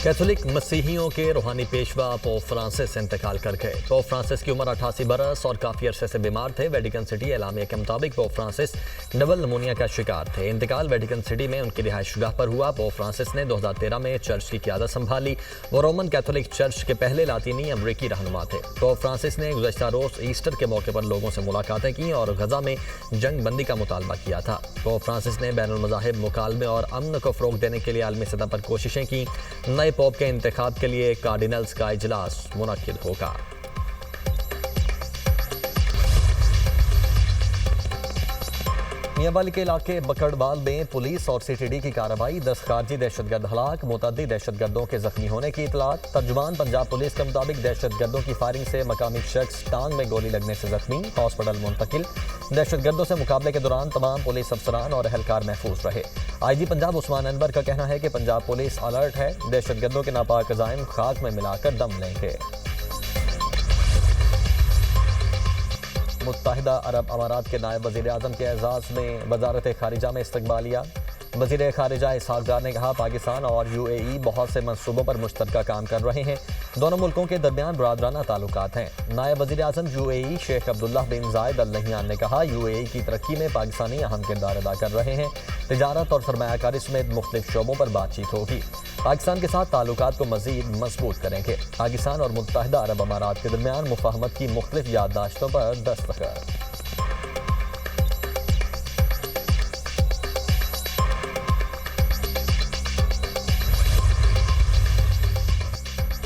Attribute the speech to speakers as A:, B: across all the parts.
A: Catholic मसीहियों के रूहानी Peshwa pope Francis इंतकाल कर गए। पोप फ्रांसिस की उम्र 88 बरस और काफी अरसे से बीमार थे। वेटिकन सिटी एलामिया के मुताबिक पोप फ्रांसिस डबल निमोनिया का शिकार थे। इंतकाल वेटिकन सिटी में उनकी रिहायशगाह पर हुआ। पोप फ्रांसिस ने 2013 में चर्च की क़यादत संभाली। वो रोमन कैथोलिक चर्च के पहले लातीनी अमरीकी रहनुमा थे। पोप फ्रांसिस ने गुज़श्ता रोज ईस्टर के मौके पर लोगों से मुलाकातें की और गजा में जंग बंदी का मुतालबा किया था। पोप फ्रांसिस ने बैनुल मज़ाहिब मुकालमे और अमन को फ़रोग़ देने के लिए आलमी सतह पर कोशिशें की। नए पोप के इंतखाब के लिए कार्डिनल्स का इजलास मुनक्किद होगा। मियांवाली के इलाके बकड़वाल में पुलिस और सीटीडी की कार्रवाई। 10 खारजी दहशतगर्द हलाक, मुतअद्दिद दहशतगर्दों के जख्मी होने की इतलात। तर्जुमान पंजाब पुलिस के मुताबिक दहशतगर्दों की फायरिंग से मकामी शख्स टांग में गोली लगने से जख्मी, हॉस्पिटल मुंतकिल। दहशतगर्दों से मुकाबले के दौरान तमाम पुलिस अफसरान और एहलकार महफूज रहे। आईजी पंजाब उस्मान अनवर का कहना है कि पंजाब पुलिस अलर्ट है। दहशतगर्दों के नापाक अज़ाइम खाक में मिलाकर दम लेंगे। मुत्तहिदा अरब अमारात के नायब वज़ीर आज़म के एजाज़ में वज़ारत खारिजा में इस्तकबालिया। वज़ीर खारिजा इसहाक़ डार ने कहा, पाकिस्तान और यूएई बहुत से मंसूबों पर मुश्तरका काम कर रहे हैं। दोनों मुल्कों के दरमियान बरादराना ताल्लुकात हैं। नायब वज़ीर आज़म यूएई शेख अब्दुल्ला बिन ज़ायद अल नहयान ने कहा, यूएई की तरक्की में पाकिस्तानी अहम किरदार अदा कर रहे हैं। तिजारत और सरमायाकारी समेत मुख्तलिफ शोबों पर बातचीत होगी। पाकिस्तान के साथ ताल्लुकात को मज़ीद मजबूत करेंगे। पाकिस्तान और मुत्तहिदा अरब अमारात के दरमियान मुफाहमत की मुख्तलिफ याददाश्तों पर दस्तखत।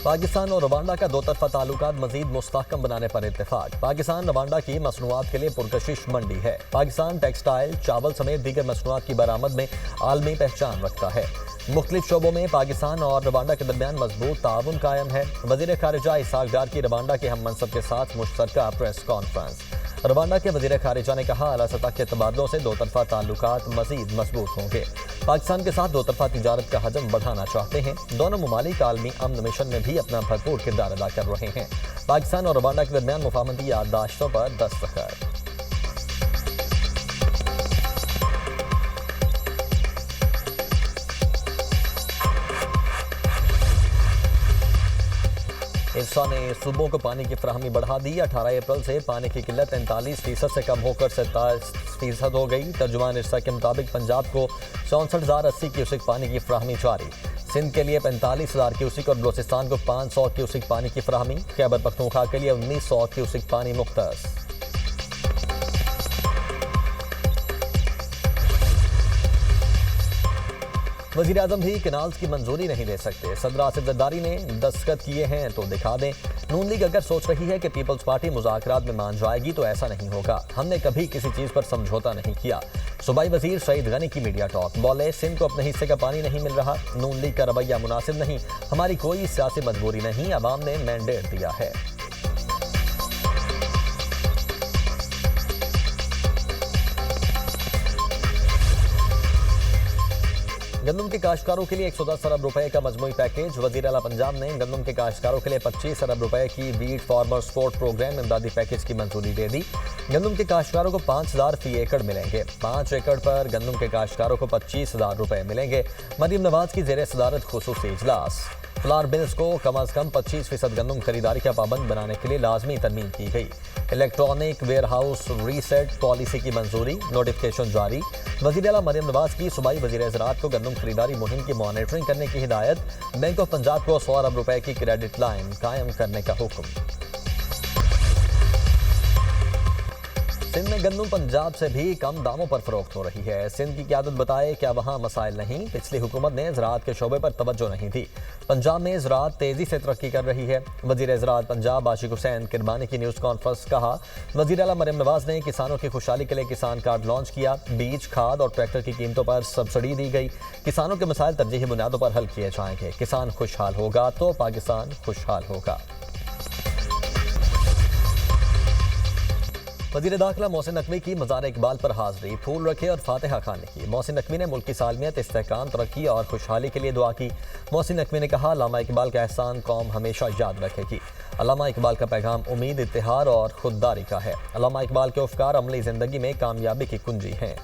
A: पाकिस्तान और रवांडा का दो तरफा ताल्लुकात मजीद मुस्तहकम बनाने पर इत्तेफाक। पाकिस्तान रवांडा की मसनूआत के लिए पुरकशिश मंडी है। पाकिस्तान टेक्सटाइल, चावल समेत दीगर मसनूआत की बरामद में आलमी पहचान रखता है। मुख्तलिफ शोबों में पाकिस्तान और रवांडा के दरमियान मजबूत ताउन कायम है। वज़ीर खारिजा इसहाक़ डार की रवांडा के हम मनसब के साथ मुश्तरका प्रेस कॉन्फ्रेंस। रवांडा के वज़ीर खारिजा ने कहा, आला सतह के तबादलों से दो तरफा ताल्लुकात मज़ीद मजबूत होंगे। पाकिस्तान के साथ दो तरफा तिजारत का हजम बढ़ाना चाहते हैं। दोनों ममालिक आलमी अमन मिशन में भी अपना भरपूर किरदार अदा कर रहे हैं। पाकिस्तान और रवांडा के दरमियान मुफाहमती याददाश्तों पर दस्तखत। इरसा ने सूबों को पानी की फराहमी बढ़ा दी। 18 अप्रैल से पानी की किल्लत 43% से कम होकर 27% हो गई। तर्जुमान इरसा के मुताबिक पंजाब को 64,080 क्यूसिक पानी की फराहमी जारी। सिंध के लिए 45,000 क्यूसिक और बलोचिस्तान को 500 क्यूसिक पानी की फराहमी। खैबर पख्तूनख्वा के लिए 1900 क्यूसिक पानी मुख्तस। वज़ीर आज़म भी कैनाल्स की मंजूरी नहीं दे सकते। सदर आसिफ जरदारी ने दस्तखत किए हैं तो दिखा दें। नून लीग अगर सोच रही है कि पीपल्स पार्टी मुज़ाकरात में मान जाएगी तो ऐसा नहीं होगा। हमने कभी किसी चीज़ पर समझौता नहीं किया। सूबाई वज़ीर सईद गनी की मीडिया टॉक। बोले, सिंध को अपने हिस्से का पानी नहीं मिल रहा। नून लीग का रवैया मुनासिब नहीं। हमारी कोई सियासी मजबूरी नहीं, अवाम ने मैंडेट दिया है। गंदम के काश्तकारों के लिए 110 अरब रुपए का मजमूई पैकेज। वज़ीर आला पंजाब ने गंदम के काश्तकारों के लिए 25 अरब रुपए की वीट फार्मर सपोर्ट प्रोग्राम इमदादी पैकेज की मंजूरी दे दी। गंदम के काश्तकारों को 5,000 फी एकड़ मिलेंगे। 5 एकड़ पर गंदम के काश्तकारों को 25,000 रुपए मिलेंगे। मरीम नवाज की जेर सदारत खुसूसी इजलास। फ्लावर मिल्स को कम अज़ कम 25% गंदम खरीदारी का पाबंद बनाने के लिए लाजमी तरमीम की गई। Electronic warehouse receipt policy की मंजूरी, नोटिफिकेशन जारी। वज़ीर आला मरीम नवाज की सूबाई वज़ीर ज़राअत को गंदम खरीदारी मुहिम की मॉनिटरिंग करने की हिदायत। बैंक ऑफ पंजाब को 100 अरब रुपए की क्रेडिट लाइन कायम करने का हुक्म। सिंध में गंदम पंजाब से भी कम दामों पर फरोख्त हो रही है। सिंध की क़यादत बताए, क्या वहाँ मसाइल नहीं? पिछली हुकूमत ने ज़राअत के शोबे पर तवज्जो नहीं दी। पंजाब में ज़राअत तेज़ी से तरक्की कर रही है। वज़ीर ज़राअत पंजाब आशिक हुसैन किरमानी की न्यूज़ कॉन्फ्रेंस। कहा, वज़ीर आला मरीम नवाज ने किसानों की खुशहाली के लिए किसान कार्ड लॉन्च किया। बीज, खाद और ट्रैक्टर की कीमतों पर सब्सिडी दी गई। किसानों के मसाइल तरजीही बुनियादों पर हल किए जाएंगे। किसान खुशहाल होगा तो पाकिस्तान खुशहाल होगा। वज़ीर दाखिला मोहसिन नकवी की मज़ार इकबाल पर हाज़री। फूल रखे और फातिहा खाने की। मोहसिन नकवी ने मुल्क की सालमियत, इस्तेहकाम, तरक्की और खुशहाली के लिए दुआ की। मोहसिन नकवी ने कहा, अल्लामा इकबाल का एहसान कौम हमेशा याद रखेगी। अल्लामा इकबाल का पैगाम उम्मीद, इत्तिहाद और खुददारी का है। अल्लामा इकबाल के अफ़कार अमली ज़िंदगी में कामयाबी की कुंजी हैं।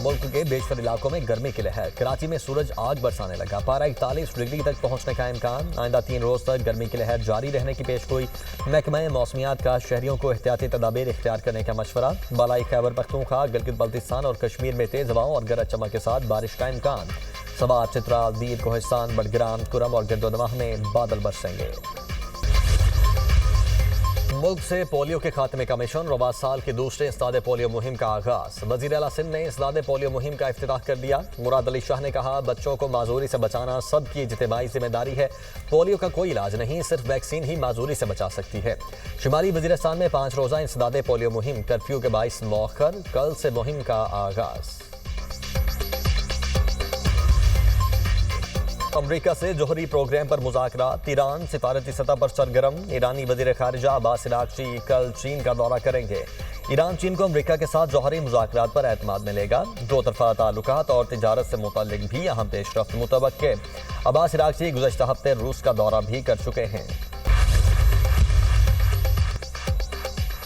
A: मुल्क के बेशतर इलाकों में गर्मी की लहर। कराची में सूरज आग बरसाने लगा। पारा 41 डिग्री तक पहुंचने का इम्कान। आइंदा 3 रोज तक गर्मी की लहर जारी रहने की पेशगोई। महकमा मौसमियात का शहरियों को एहतियाती तदाबीर इख्तियार करने का मशवरा। बालाई खैबर पख्तूनख्वा, गिलगित बल्तिस्तान और कश्मीर में तेज हवाओं और गरज चमक के साथ बारिश का इम्कान। सवार, चित्राल, दीर, कोहिस्तान, बडग्राम, कुरम और गिरदोनवाह में बादल बरसेंगे। मुल्क से पोलियो के खात्मे का मिशन। रवा साल की दूसरे इंसदाद पोलियो मुहिम का आगाज। वजीर आला सिंध ने इंसदाद पोलियो मुहिम का इफ्तिताह कर दिया। मुराद अली शाह ने कहा, बच्चों को माजूरी से बचाना सबकी इज्तिमाई जिम्मेदारी है। पोलियो का कोई इलाज नहीं, सिर्फ वैक्सीन ही माजूरी से बचा सकती है। शुमाली वजीरिस्तान में 5 रोजा इंसदाद पोलियो मुहिम कर्फ्यू के बाइस मौखर। कल से मुहिम का आगाज। अमरीका से जोहरी प्रोग्राम पर मुज़ाकरात। ईरान सिफारती सतह पर सरगर्म। ईरानी वज़ीर ख़ारिजा अब्बास अराग़ची कल चीन का दौरा करेंगे। ईरान चीन को अमरीका के साथ जोहरी मुज़ाकरात पर एतमाद मिलेगा। दो तरफ़ा ताल्लुकात और तिजारत से मुतल्लिक भी अहम पेशरफ्त मुतवक्के। अब्बास अराग़ची गुज़श्ता हफ्ते रूस का दौरा भी कर चुके हैं।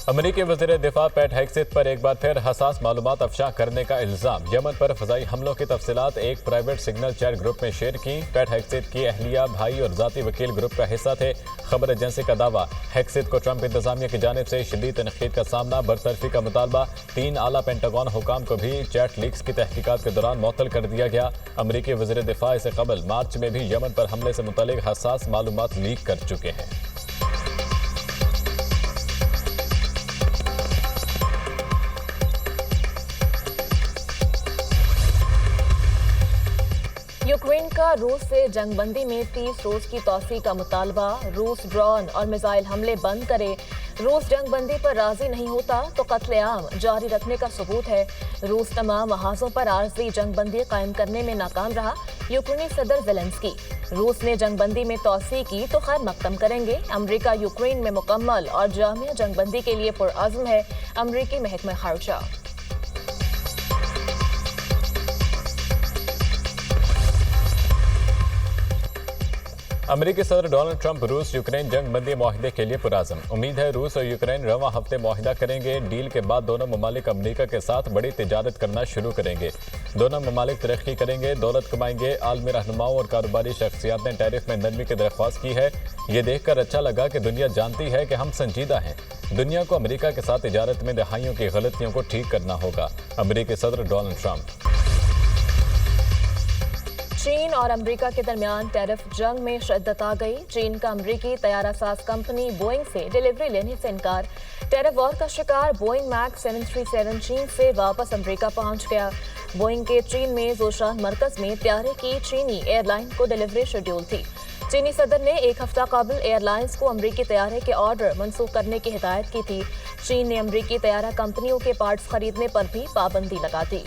B: अमरीकी वज़ीर दिफा पैट हेग्सेथ पर एक बार फिर हसास मालूमात अफशा करने का इल्ज़ाम। यमन पर फ़ज़ाई हमलों की तफसीलात एक प्राइवेट सिग्नल चैट ग्रुप में शेयर की। पैट हेग्सेथ की अहलिया, भाई और ज़ाती वकील ग्रुप का हिस्सा थे। खबर एजेंसी का दावा, हेग्सेथ को ट्रंप इंतजामिया की जानिब से शदीद तनक़ीद का सामना। बरतरफी का मुतालबा। 3 आला पेंटागन हुकाम को भी चैट लीक्स की तहकीकात के दौरान मुअत्तल कर दिया गया। अमरीकी वज़ीर दिफा इससे कबल मार्च में भी यमन पर हमले से मुतल्लिक हसास मालूमात लीक कर चुके हैं।
C: यूक्रेन का रूस से जंगबंदी में 30 रोज की तौसी का मुतालबा। रूस ड्रोन और मिसाइल हमले बंद करे। रूस जंगबंदी पर राजी नहीं होता तो कत्लेआम जारी रखने का सबूत है। रूस तमाम महाजों पर आर्जी जंगबंदी कायम करने में नाकाम रहा। यूक्रेनी सदर ज़ेलेंस्की, रूस ने जंगबंदी में तौसी की तो खैर मकदम करेंगे। अमरीका यूक्रेन में मुकम्मल और जामिया जंगबंदी के लिए पुरअज़्म है। अमरीकी महकमा खारजा।
B: अमेरिकी सदर डोनाल्ड ट्रंप रूस यूक्रेन जंग बंदी माहिदे के लिए पुराज़म। उम्मीद है रूस और यूक्रेन रवां हफ्ते माहिदा करेंगे। डील के बाद दोनों ममालिक अमेरिका के साथ बड़ी तिजारत करना शुरू करेंगे। दोनों ममालिक तरक्की करेंगे, दौलत कमाएंगे। आलमी रहनुमाओं और कारोबारी शख्सियात ने टैरिफ में नरमी की दरख्वास्त की है। ये देखकर अच्छा लगा कि दुनिया जानती है कि हम संजीदा हैं। दुनिया को अमेरिका के साथ तिजारत में दहाइयों की गलतियों को ठीक करना होगा। अमेरिकी सदर डोनाल्ड ट्रंप।
C: चीन और अमेरिका के दरमियान टैरिफ जंग में शिद्दत आ गई। चीन का अमेरिकी तैयारा साज कंपनी बोइंग से डिलीवरी लेने से इनकार। टैरिफ वॉर का शिकार बोइंग मैक्स 737 चीन से वापस अमेरिका पहुंच गया। बोइंग के चीन में जोशान मरकज में तैयारे की चीनी एयरलाइन को डिलीवरी शेड्यूल थी। चीनी सदर ने एक हफ्ता कबल एयरलाइंस को अमेरिकी तैयारे के ऑर्डर मनसूख करने की हिदायत की थी। चीन ने अमेरिकी तैयारा कंपनियों के पार्ट्स खरीदने पर भी पाबंदी लगा दी।